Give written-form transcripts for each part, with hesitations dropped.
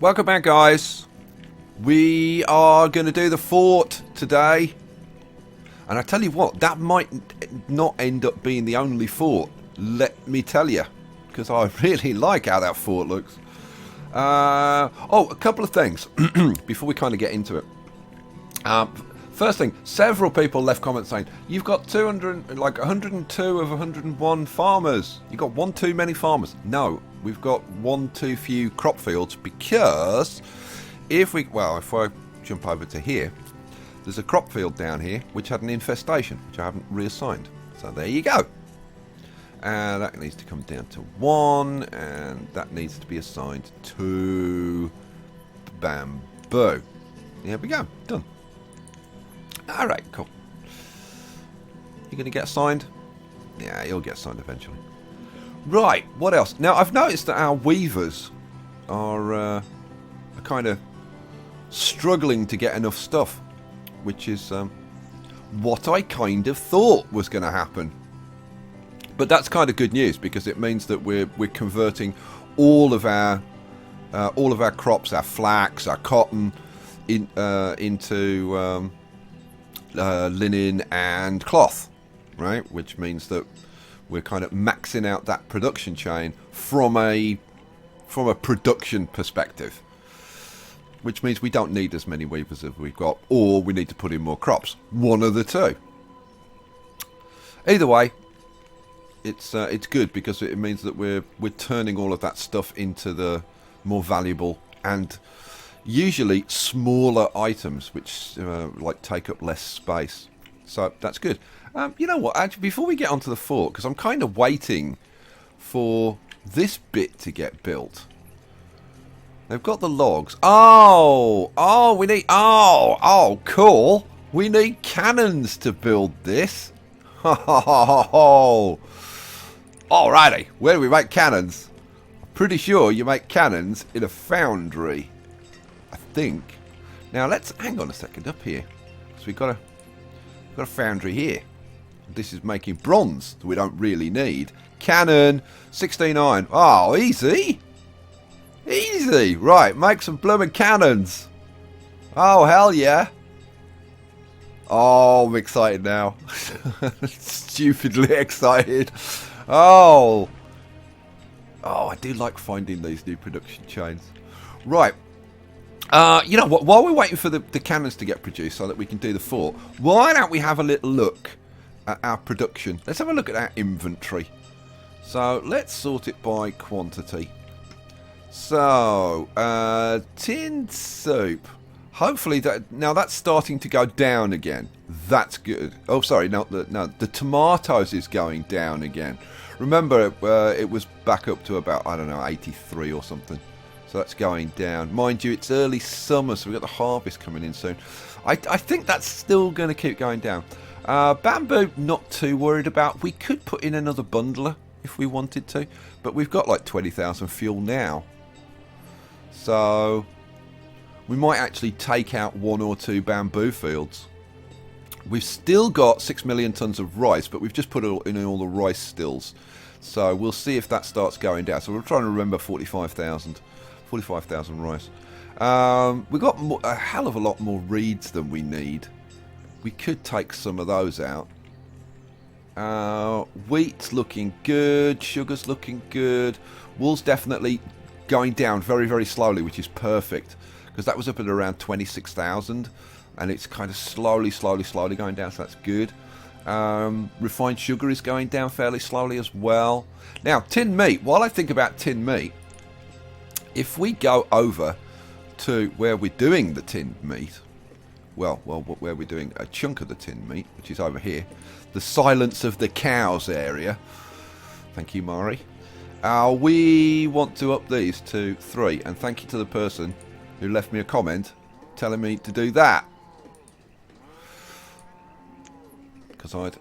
Welcome back, guys. We are going to do the fort today. And I tell you what, that might not end up being the only fort. Let me tell you. Because I really like how that fort looks. Oh, a couple of things before we kind of get into it. First thing, several people left comments saying, you've got 102 of 101 farmers. You've got one too many farmers. No, we've got one too few crop fields because if I jump over to here, there's a crop field down here which had an infestation, which I haven't reassigned. So there you go. And that needs to come down to 1, and that needs to be assigned to bamboo. There we go, done. Alright, cool. You going to get assigned? Yeah, you'll get assigned eventually. Right, what else? Now, I've noticed that our weavers are kind of struggling to get enough stuff, which is what I kind of thought was going to happen. But that's kind of good news because it means that we're converting all of our crops, our flax, our cotton, into linen and cloth, right? Which means that we're kind of maxing out that production chain from a production perspective. Which means we don't need as many weavers as we've got, or we need to put in more crops. One of the two. Either way, it's good because it means that we're turning all of that stuff into the more valuable and usually smaller items, which like take up less space. So that's good. You know what? Actually, before we get onto the fort, because I'm kind of waiting for this bit to get built. They've got the logs. Oh, we need. Oh, cool. We need cannons to build this. Alrighty, where do we make cannons? I'm pretty sure you make cannons in a foundry. I think. Now let's hang on a second up here. So we've got a foundry here. This is making bronze that we don't really need. Cannon 16 iron. Oh, easy. Easy. Right, make some blooming cannons. Oh, hell yeah. Oh, I'm excited now. Stupidly excited. Oh, I do like finding these new production chains. Right. You know what? While we're waiting for the cannons to get produced so that we can do the fort, why don't we have a little look at our production? Let's have a look at our inventory. So let's sort it by quantity. So tin soup. Hopefully that's starting to go down again. That's good. Oh, sorry, no, the tomatoes is going down again. Remember, it was back up to about, I don't know, 83 or something. So that's going down. Mind you, it's early summer, so we've got the harvest coming in soon. I think that's still going to keep going down. Bamboo, not too worried about. We could put in another bundler if we wanted to, but we've got like 20,000 fuel now. So we might actually take out 1 or 2 bamboo fields. We've still got 6 million tons of rice, but we've just put in all the rice stills. So we'll see if that starts going down. So we're trying to remember 45,000 rice. We've got a hell of a lot more reeds than we need. We could take some of those out. Wheat's looking good. Sugar's looking good. Wool's definitely going down very, very slowly, which is perfect. Because that was up at around 26,000. And it's kind of slowly going down, so that's good. Refined sugar is going down fairly slowly as well. Now, tinned meat. While I think about tinned meat, if we go over to where we're doing the tinned meat, where we're doing a chunk of the tinned meat, which is over here, the Silence of the Cows area. Thank you, Mari. We want to up these to 3, and thank you to the person who left me a comment telling me to do that. Because I'd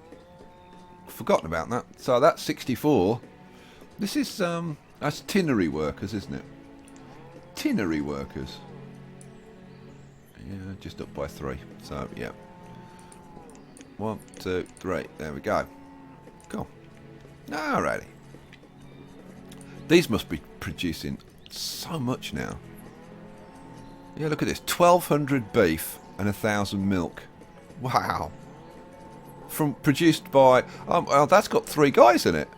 forgotten about that. So that's 64. This is that's tinnery workers, isn't it? Tinnery workers. Yeah, just up by 3. So yeah. 1, 2, 3. There we go. Cool. Alrighty. These must be producing so much now. Yeah, look at this. 1,200 beef and 1,000 milk. Wow. Produced by... well, that's got 3 guys in it.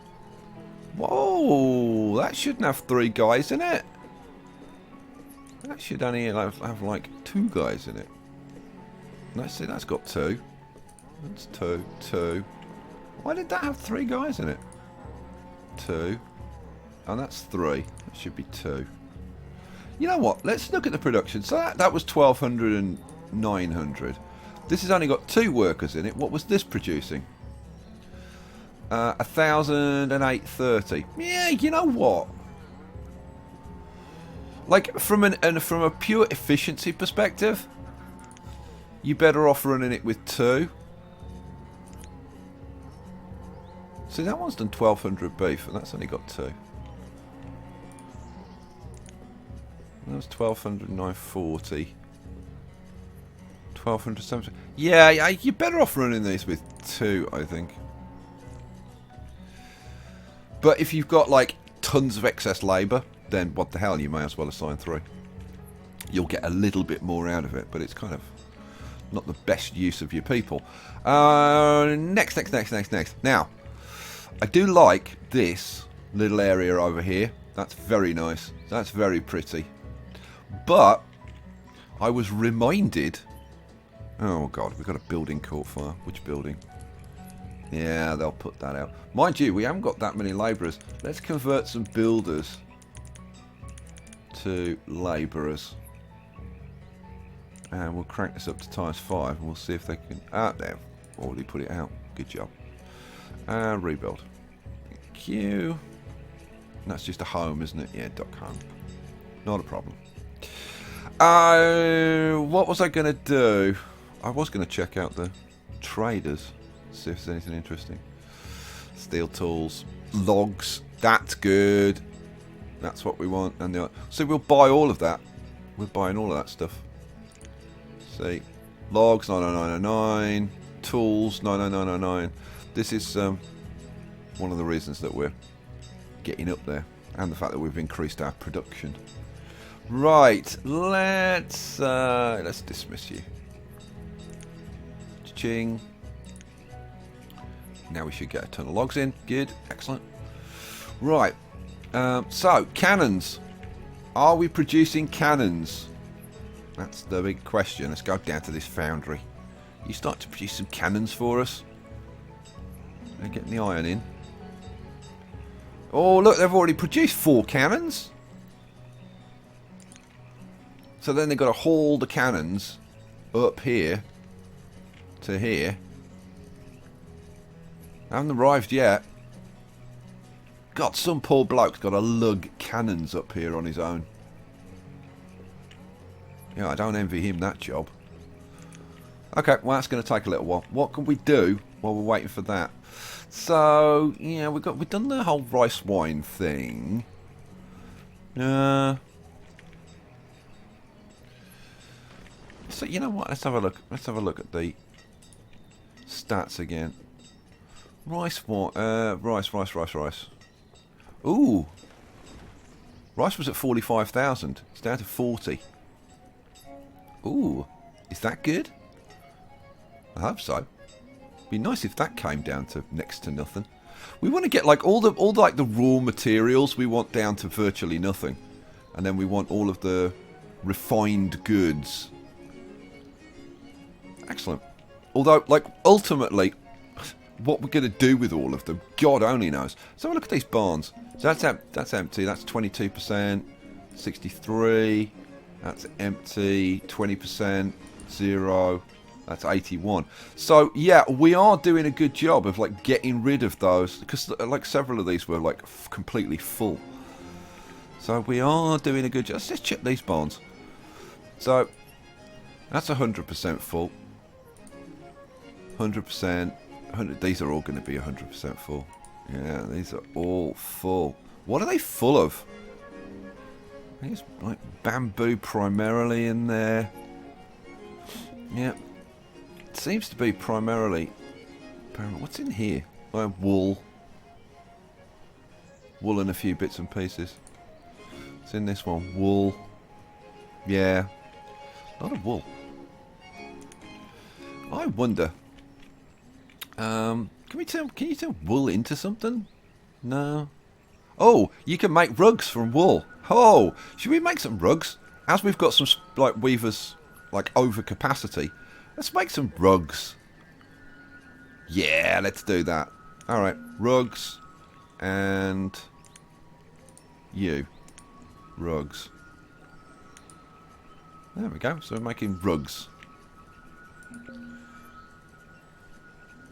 Whoa, that shouldn't have 3 guys in it. That should only have like 2 guys in it. Let's see, that's got 2. That's 2, 2. Why did that have 3 guys in it? 2. And that's 3. That should be 2. You know what? Let's look at the production. So that was 1,200 and 900. This has only got 2 workers in it. What was this producing? 1,008.30. Yeah, you know what? Like from a pure efficiency perspective, you better off running it with 2. See, that one's done 1,200 beef, and that's only got 2. That was 1,200, 940. 1,270. Yeah, you're better off running these with 2, I think. But if you've got like tons of excess labour, then what the hell, you may as well assign 3. You'll get a little bit more out of it, but it's kind of not the best use of your people. Next. Now, I do like this little area over here. That's very nice. That's very pretty. But I was reminded... Oh god, we've got a building caught fire. Which building? Yeah, they'll put that out. Mind you, we haven't got that many labourers. Let's convert some builders to labourers. And we'll crank this up to ×5 and we'll see if they can... Ah, they've already put it out. Good job. And rebuild. Thank you. And that's just a home, isn't it? Yeah, .home. Not a problem. What was I going to do? I was going to check out the traders. See if there's anything interesting. Steel tools. Logs. That's good. That's what we want. And so we'll buy all of that. We're buying all of that stuff. See. Logs, 99999. Tools, 99999. This is one of the reasons that we're getting up there. And the fact that we've increased our production. Right, let's dismiss you. Ching. Now we should get a ton of logs in. Good, excellent. Right, so cannons. Are we producing cannons? That's the big question. Let's go down to this foundry. You start to produce some cannons for us. They're getting the iron in. Oh, look, they've already produced 4 cannons. So then they've got to haul the cannons up here to here. Haven't arrived yet. God, some poor bloke's got to lug cannons up here on his own. Yeah, I don't envy him that job. Okay, well that's going to take a little while. What can we do while we're waiting for that? So yeah, we've done the whole rice wine thing. So you know what? Let's have a look. Let's have a look at the stats again. Rice. Ooh, rice was at 45,000. It's down to 40. Ooh, is that good? I hope so. Be nice if that came down to next to nothing. We want to get like all the raw materials. We want down to virtually nothing, and then we want all of the refined goods. Excellent. Although, like, ultimately, what we're going to do with all of them, God only knows. So look at these barns. So that's empty. That's 22%, 63. That's empty. 20%, 0. That's 81. So yeah, we are doing a good job of like getting rid of those because like several of these were like completely full. So we are doing a good job. Let's just check these barns. So that's 100% full. 100%. 100. These are all going to be 100% full. Yeah, these are all full. What are they full of? I think it's like bamboo primarily in there. Yeah. It seems to be primarily... What's in here? Wool. Wool and a few bits and pieces. It's in this one. Wool. Yeah. A lot of wool. I wonder. Can you turn wool into something? No. Oh, you can make rugs from wool. Oh, should we make some rugs? As we've got some like weavers like over capacity, let's make some rugs. Yeah, let's do that. All right, rugs, and you, rugs. There we go. So we're making rugs.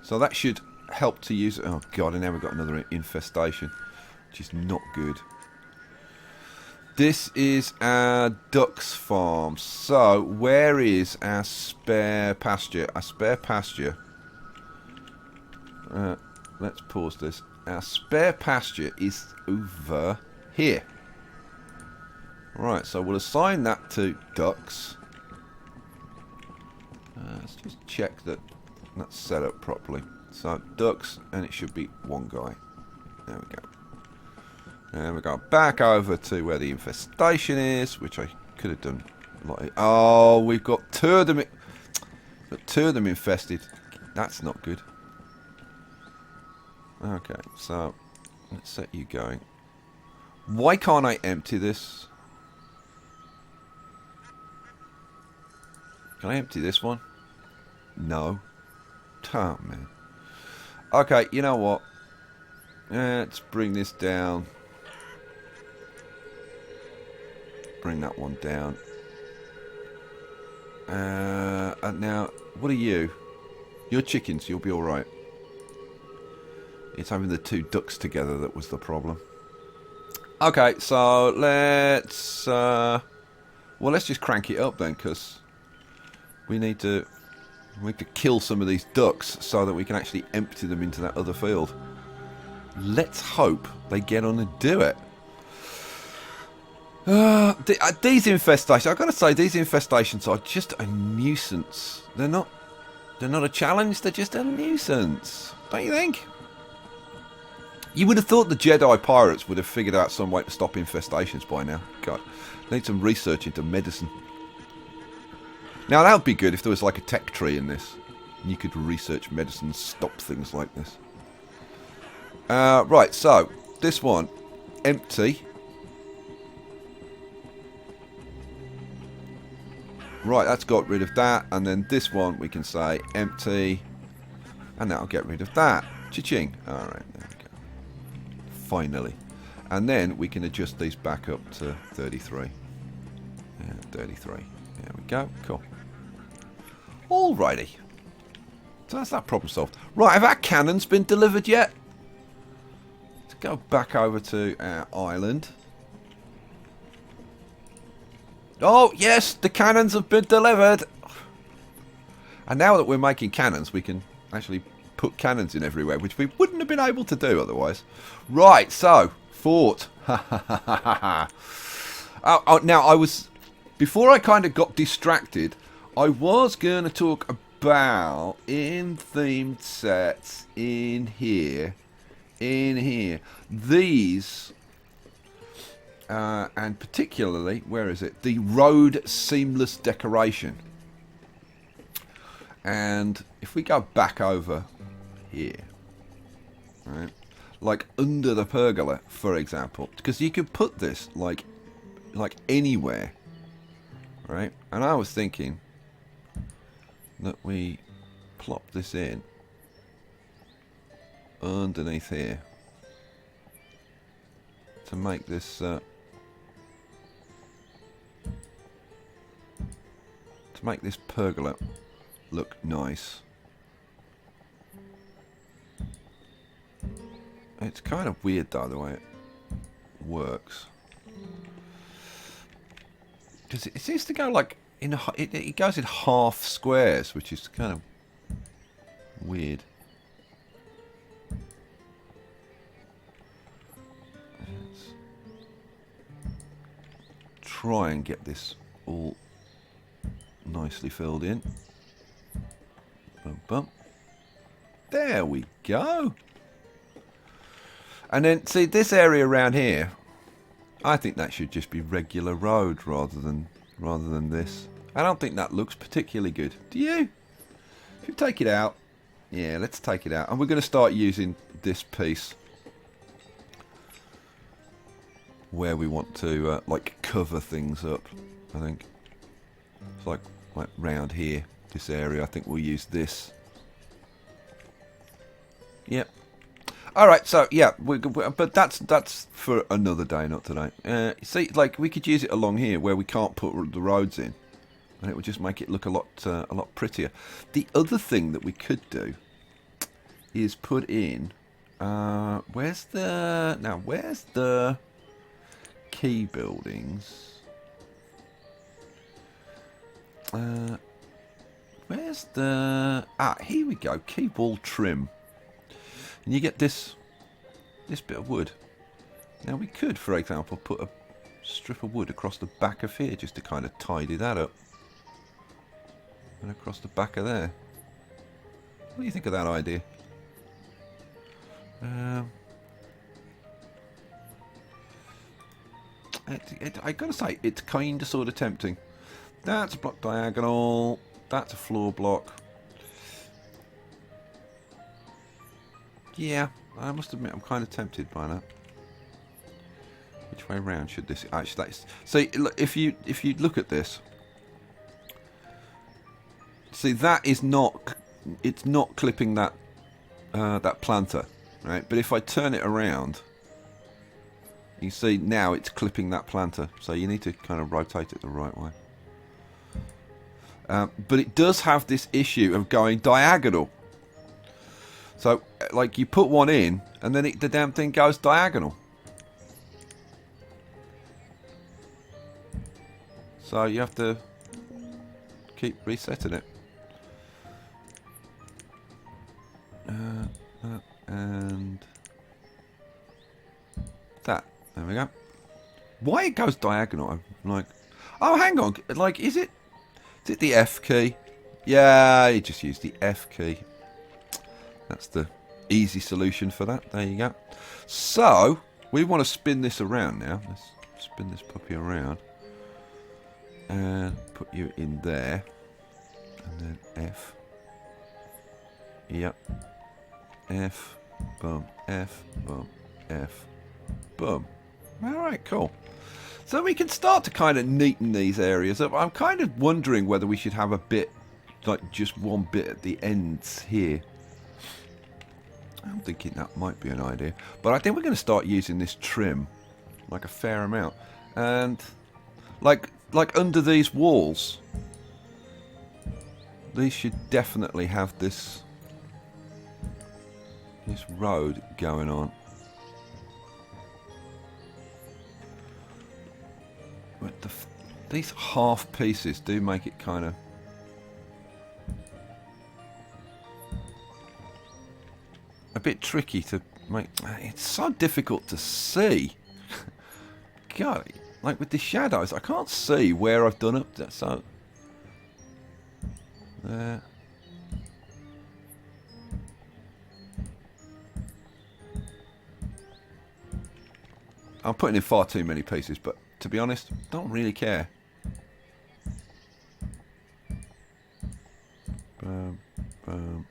So that should help to use. Oh god! And now we've got another infestation, which is not good. This is our ducks farm. So where is our spare pasture? Our spare pasture. Let's pause this. Our spare pasture is over here. Right, so we'll assign that to ducks. Let's just check that that's set up properly. So ducks, and it should be one guy. There we go. And we go back over to where the infestation is, which I could have done. Oh, we've got two of them. Got two of them infested. That's not good. Okay, so let's set you going. Why can't I empty this? Can I empty this one? No. Oh, man. Okay, you know what? Let's bring this down. Bring that one down. And now, what are you? You're chickens, you'll be alright. It's having the two ducks together that was the problem. Okay, so let's... well, let's just crank it up then, because we need to kill some of these ducks so that we can actually empty them into that other field. Let's hope they get on and do it. These infestations, I've got to say, these infestations are just a nuisance. They're not a challenge, they're just a nuisance. Don't you think? You would have thought the Jedi pirates would have figured out some way to stop infestations by now. God, they need some research into medicine. Now that would be good if there was like a tech tree in this. And you could research medicine and stop things like this. Right, so this one, empty. Right, that's got rid of that. And then this one we can say empty. And that'll get rid of that. Cha-ching. Alright, there we go. Finally. And then we can adjust these back up to 33. Yeah, 33. There we go. Cool. Alrighty. So that's that problem solved. Right, have our cannons been delivered yet? Let's go back over to our island. Oh, yes, the cannons have been delivered. And now that we're making cannons, we can actually put cannons in everywhere, which we wouldn't have been able to do otherwise. Right, so, fort. Now, I was... Before I kind of got distracted, I was going to talk about in-themed sets in here. These... and particularly, where is it? The road seamless decoration. And if we go back over here, right, like under the pergola, for example, because you could put this like anywhere, right? And I was thinking that we plop this in underneath here to make this pergola look nice. It's kind of weird though the way it works, because it seems to go like in it goes in half squares, which is kind of weird. Let's try and get this all nicely filled in. Bum, bum. There we go. And then see this area around here, I think that should just be regular road rather than this. I don't think that looks particularly good. Do you? If you take it out. Yeah, let's take it out. And we're going to start using this piece where we want to like cover things up, I think. It's like round here, this area. I think we'll use this. Yep. Alright, so yeah, but that's for another day, not today. See, like we could use it along here where we can't put the roads in, and it would just make it look a lot prettier. The other thing that we could do is put in. Where's the key buildings? Where's the here we go. Key wall trim. And you get this bit of wood. Now we could, for example, put a strip of wood across the back of here just to kind of tidy that up. And across the back of there. What do you think of that idea? I gotta say, it's kind of sort of tempting. That's a block diagonal. That's a floor block. Yeah, I must admit I'm kind of tempted by that. Which way around should this actually? See, if you look at this, see that is not, it's not clipping that that planter, right? But if I turn it around, you see now it's clipping that planter. So you need to kind of rotate it the right way. But it does have this issue of going diagonal. So, like, you put one in, and then the damn thing goes diagonal. So you have to keep resetting it. And that. There we go. Why it goes diagonal? I'm like, oh, hang on. Like, is it the F key? Yeah, you just use the F key. That's the easy solution for that. There you go. So, we want to spin this around now. Let's spin this puppy around. And put you in there. And then F. Yep. F. Boom. F. Boom. F. Boom. Alright, cool. So we can start to kind of neaten these areas up. I'm kind of wondering whether we should have a bit, like just one bit at the ends here. I'm thinking that might be an idea. But I think we're going to start using this trim, like a fair amount. And like under these walls, these should definitely have this road going on. But these half pieces do make it kind of a bit tricky to make. It's so difficult to see. God, like with the shadows, I can't see where I've done up there. So there. I'm putting in far too many pieces, but to be honest, don't really care. Boom, boom.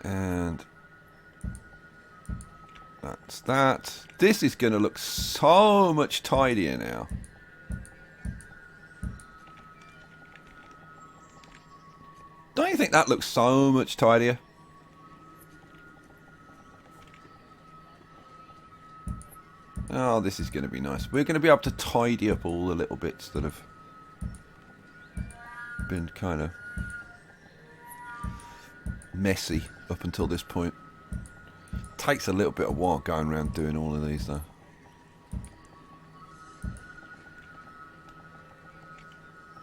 And that's that. This is going to look so much tidier now. Don't you think that looks so much tidier? Oh, this is going to be nice. We're going to be able to tidy up all the little bits that have been kind of messy up until this point. Takes a little bit of while going around doing all of these though.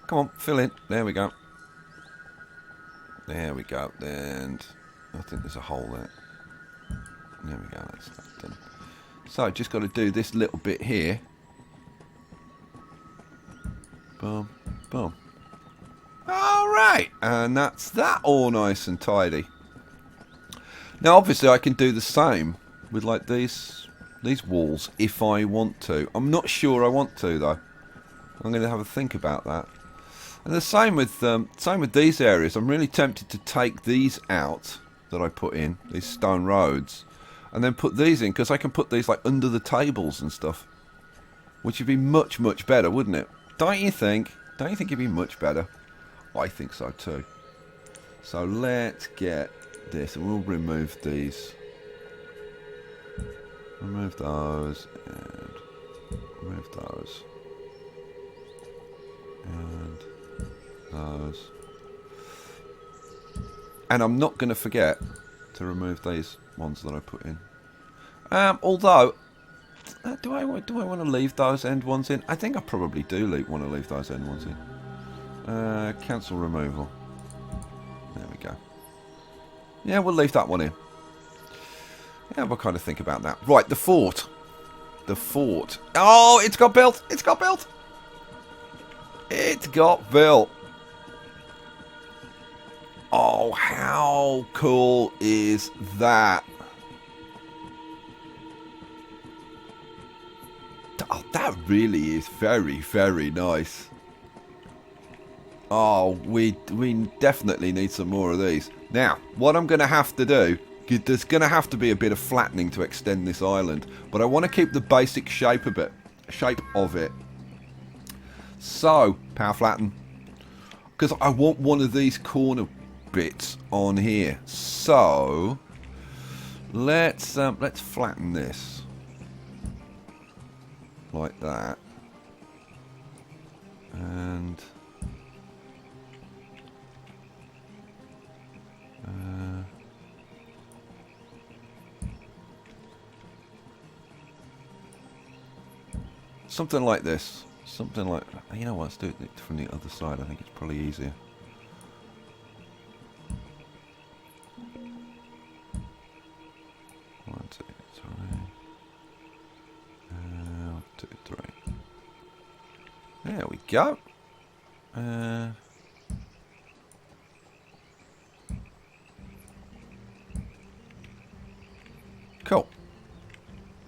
Come on, fill in. There we go. There we go. And I think there's a hole there. There we go. That's that done. So just got to do this little bit here. Boom, boom. Alright, and that's that all nice and tidy. Now obviously I can do the same with like these walls if I want to. I'm not sure I want to though. I'm going to have a think about that. And the same with these areas. I'm really tempted to take these out that I put in, these stone roads, and then put these in, because I can put these like under the tables and stuff, which would be much, much better, wouldn't it? Don't you think? Don't you think it'd be much better? I think so too. So let's get this, and we'll remove these. Remove those, and remove those. And those. And I'm not going to forget to remove these ones that I put in. Although, do I want to leave those end ones in? I think I probably do want to leave those end ones in. Cancel removal. There we go. Yeah, we'll leave that one in. Yeah, we'll kind of think about that. Right, the fort. The fort. Oh, it's got built. It's got built. It got built. Oh, how cool is that? Oh, that really is very, very nice. Oh, we definitely need some more of these. Now, what I'm going to have to do, there's going to have to be a bit of flattening to extend this island, but I want to keep the basic shape of it. So, power flatten, because I want one of these corner bits on here. So, let's flatten this like that, and something like this. Something like, you know what, let's do it from the other side. I think it's probably easier. One, two, three. 1, 2, 3. There we go. Cool.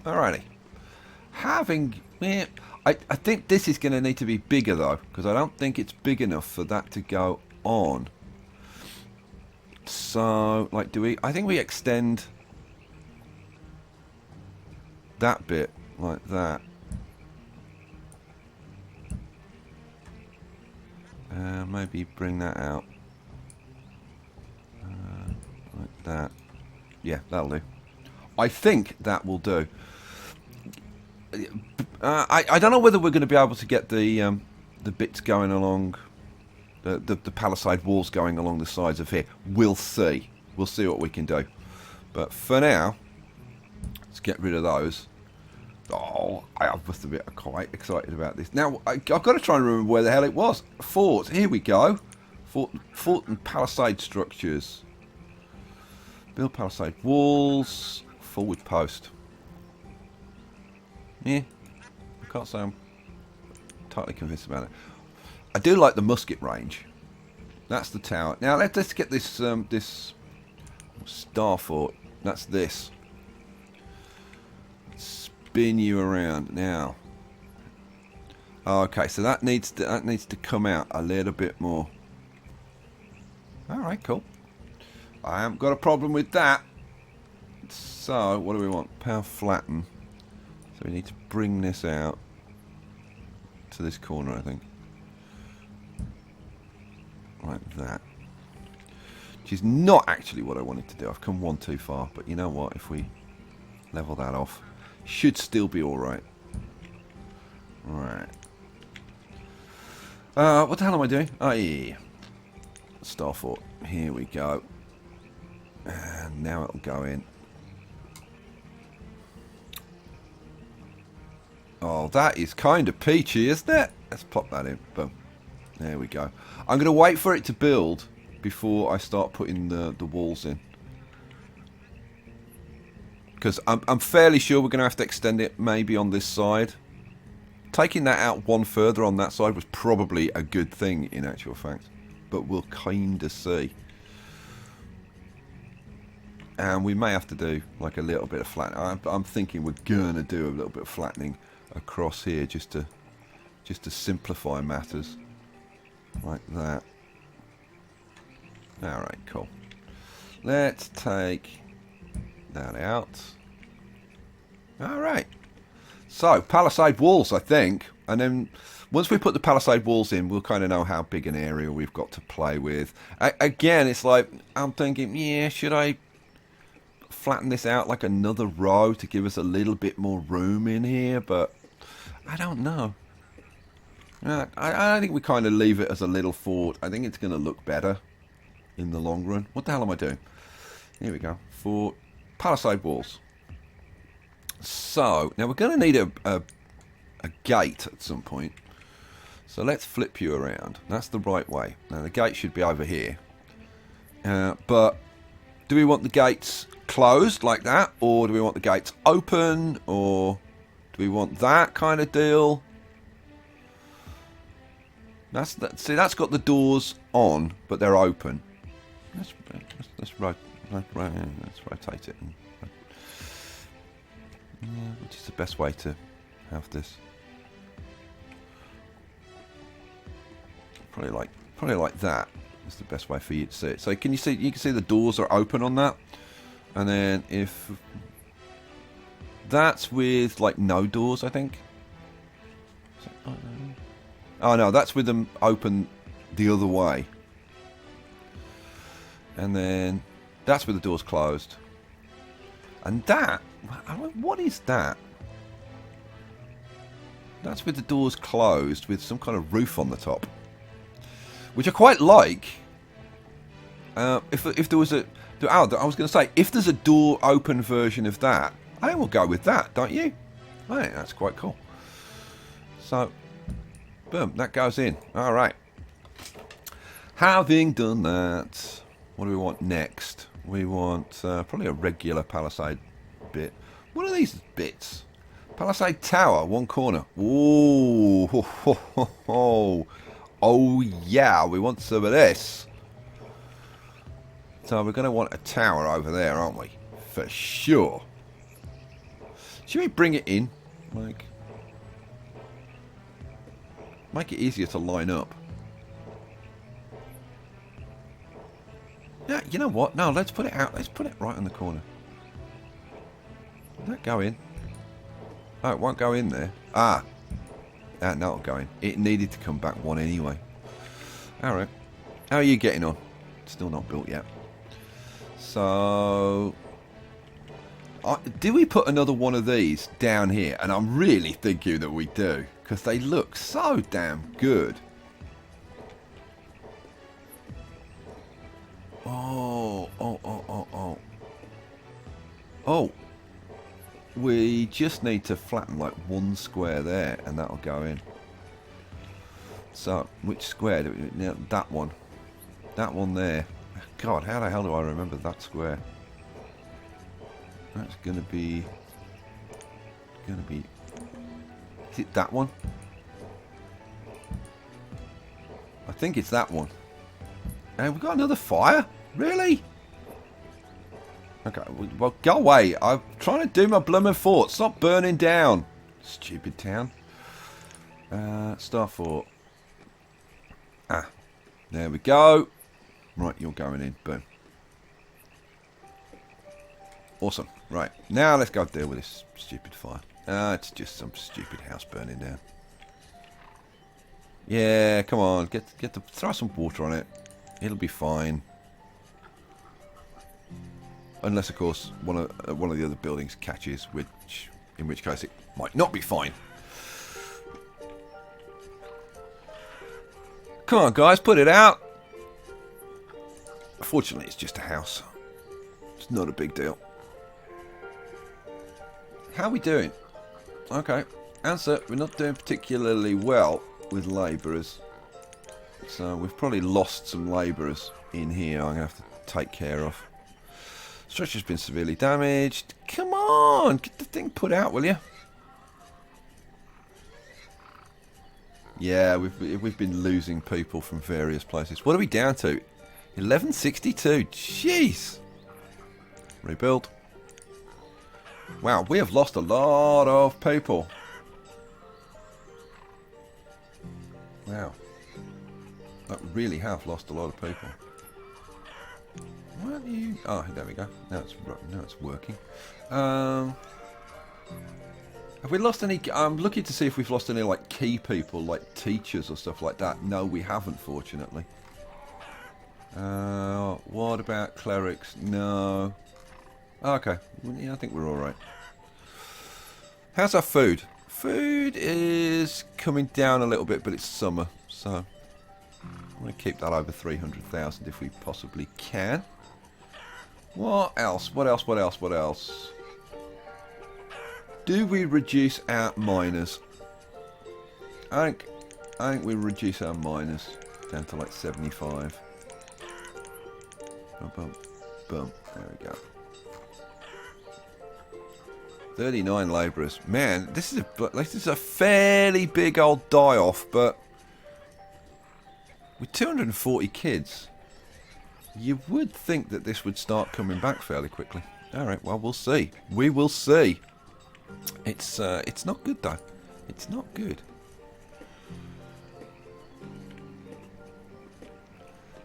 Alrighty. I think this is going to need to be bigger though, because I don't think it's big enough for that to go on. So, like, I think we extend that bit like that. Maybe bring that out. Like that. Yeah, that'll do. I think that will do. I don't know whether we're going to be able to get the bits going along, the palisade walls going along the sides of here. We'll see. We'll see what we can do. But for now, let's get rid of those. Oh, I must admit, I'm quite excited about this. Now, I've got to try and remember where the hell it was. Fort. Here we go. Fort and palisade structures. Build palisade walls. Forward post. Yeah, I can't say I'm totally convinced about it. I do like the musket range. That's the tower. Now let's get this this star fort. That's this. Spin you around now. Okay, so that needs to come out a little bit more. All right, cool. I haven't got a problem with that. So what do we want? Power flatten. So we need to bring this out to this corner, I think. Like that. Which is not actually what I wanted to do. I've come one too far. But you know what? If we level that off, should still be alright. Alright. What the hell am I doing? Oh, yeah. Star Fort. Here we go. And now it'll go in. Oh, that is kind of peachy, isn't it? Let's pop that in. Boom. There we go. I'm going to wait for it to build before I start putting the walls in. Because I'm fairly sure we're going to have to extend it maybe on this side. Taking that out one further on that side was probably a good thing in actual fact. But we'll kind of see. And we may have to do like a little bit of flattening. I'm thinking we're going to do a little bit of flattening across here just to just to simplify matters. Like that. Alright, cool. Let's take that out. Alright. So, palisade walls, I think. And then, once we put the palisade walls in, we'll kind of know how big an area we've got to play with. Again, it's like, I'm thinking, yeah, should I flatten this out like another row to give us a little bit more room in here? But, I don't know. I think we kind of leave it as a little fort. I think it's going to look better in the long run. What the hell am I doing? Here we go. Fort, palisade walls. So, now we're going to need a gate at some point. So let's flip you around. That's the right way. Now the gate should be over here. But do we want the gates closed like that? Or do we want the gates open? Or do we want that kind of deal? See, that's got the doors on, but they're open. Let's rotate it. Which is the best way to have this? Probably like that is the best way for you to see it. So can you see? You can see the doors are open on that, and then if that's with like no doors, I think. Oh no, that's with them open the other way, and then that's with the doors closed. And that, what is that? That's with the doors closed with some kind of roof on the top. Which I quite like. If there was a... I was going to say, if there's a door open version of that, I will go with that, don't you? I think that's quite cool. So, boom, that goes in. Alright. Having done that, what do we want next? We want probably a regular palisade bit. What are these bits? Palisade tower, one corner. Ooh, ho, ho, ho, ho. Oh yeah, we want some of this. So we're going to want a tower over there, aren't we? For sure. Should we bring it in? Like, make it easier to line up. Yeah, you know what? No, let's put it out. Let's put it right in the corner. Will that go in? Oh, it won't go in there. Ah. No, it'll go in. It needed to come back one anyway. Alright. How are you getting on? Still not built yet. So... do we put another one of these down here? And I'm really thinking that we do. Because they look so damn good. Oh. We just need to flatten like one square there, and that'll go in. So, which square do we... Yeah, that one. That one there. God, how the hell do I remember that square? That's gonna be... Is it that one? I think it's that one. And we've got another fire? Really? Okay, well, go away. I'm trying to do my blooming fort. Stop burning down. Stupid town. Star fort. Ah, there we go. Right, you're going in. Boom. Awesome. Right, now let's go deal with this stupid fire. It's just some stupid house burning down. Yeah, come on. Throw some water on it. It'll be fine. Unless, of course, one of the other buildings catches, in which case it might not be fine. Come on, guys, put it out. Fortunately, it's just a house. It's not a big deal. How are we doing? Okay, answer. We're not doing particularly well with labourers. So we've probably lost some labourers in here I'm going to have to take care of. Structure's been severely damaged. Come on, get the thing put out, will you? Yeah, we've been losing people from various places. What are we down to? 1162. Jeez. Rebuild. Wow, we have lost a lot of people. Wow. That really have lost a lot of people. What are you... Oh, there we go. Now it's working. Have we lost any... I'm looking to see if we've lost any, like, key people, like teachers or stuff like that. No, we haven't, fortunately. What about clerics? No. Okay. Yeah, I think we're alright. How's our food? Food is coming down a little bit, but it's summer, so I'm going to keep that over 300,000 if we possibly can. What else? What else? What else? What else? Do we reduce our miners? I think we reduce our miners down to like 75. Boom, boom, boom. There we go. 39 labourers. Man, this is a fairly big old die-off, but with 240 kids, you would think that this would start coming back fairly quickly. Alright, well, we'll see. We will see. It's not good, though. It's not good.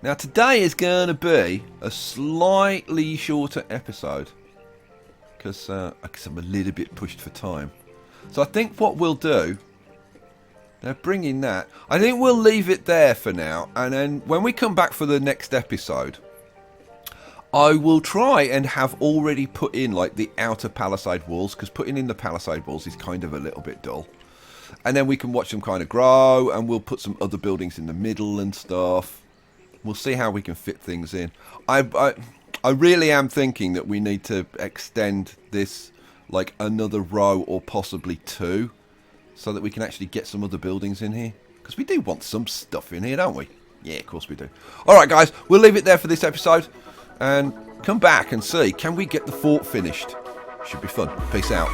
Now, today is going to be a slightly shorter episode. Because I'm a little bit pushed for time. So I think what we'll do... Now, bringing that... I think we'll leave it there for now. And then when we come back for the next episode... I will try and have already put in, like, the outer palisade walls. Because putting in the palisade walls is kind of a little bit dull. And then we can watch them kind of grow. And we'll put some other buildings in the middle and stuff. We'll see how we can fit things in. I really am thinking that we need to extend this like another row or possibly two so that we can actually get some other buildings in here. Because we do want some stuff in here, don't we? Yeah, of course we do. Alright guys, we'll leave it there for this episode and come back and see, can we get the fort finished? Should be fun. Peace out.